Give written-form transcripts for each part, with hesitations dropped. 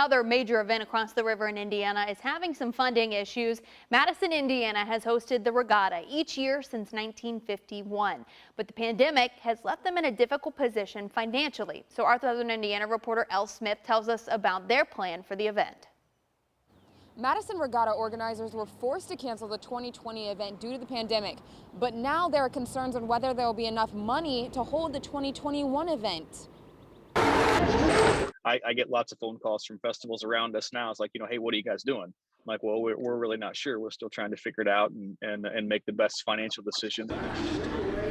Another major event across the river in Indiana is having some funding issues. Madison, Indiana has hosted the regatta each year since 1951, but the pandemic has left them in a difficult position financially. So our Southern Indiana reporter Elle Smith tells us about their plan for the event. Madison Regatta organizers were forced to cancel the 2020 event due to the pandemic, but now there are concerns on whether there will be enough money to hold the 2021 event. I get lots of phone calls from festivals around us now. It's like, hey, what are you guys doing? I'm like, well, we're really not sure. We're still trying to figure it out and make the best financial decision.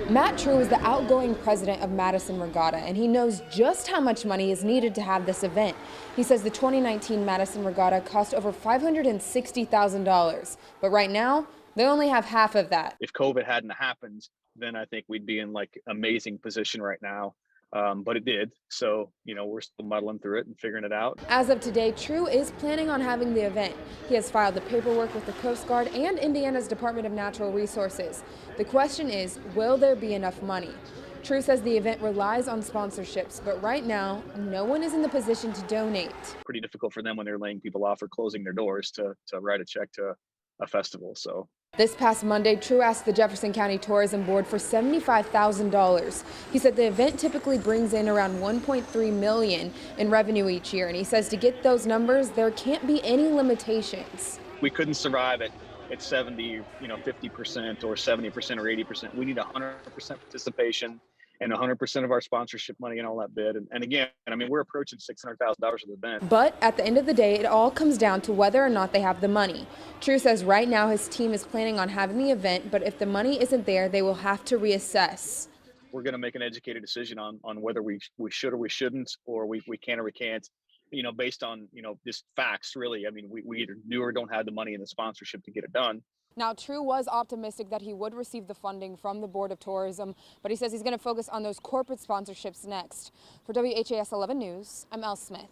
Matt True is the outgoing president of Madison Regatta, and he knows just how much money is needed to have this event. He says the 2019 Madison Regatta cost over $560,000, but right now they only have half of that. If COVID hadn't happened, then I think we'd be in like amazing position right now. But it did. So, we're still muddling through it and figuring it out. As of today, True is planning on having the event. He has filed the paperwork with the Coast Guard and Indiana's Department of Natural Resources. The question is, will there be enough money? True says the event relies on sponsorships, but right now, no one is in the position to donate. Pretty difficult for them when they're laying people off or closing their doors to write a check to a festival. So. This past Monday, True asked the Jefferson County Tourism Board for $75,000. He said the event typically brings in around $1.3 million in revenue each year, and he says to get those numbers, there can't be any limitations. We couldn't survive at 70, 50% or 70% or 80%. We need 100% participation and 100% of our sponsorship money and all that bid. And again, we're approaching $600,000 of the event. But at the end of the day, it all comes down to whether or not they have the money. True says right now his team is planning on having the event, but if the money isn't there, they will have to reassess. We're going to make an educated decision on whether we should or we shouldn't, or we can or we can't, based on, just facts, really. We either do or don't have the money and the sponsorship to get it done. Now, True was optimistic that he would receive the funding from the Board of Tourism, but he says he's going to focus on those corporate sponsorships next. For WHAS 11 News, I'm Elle Smith.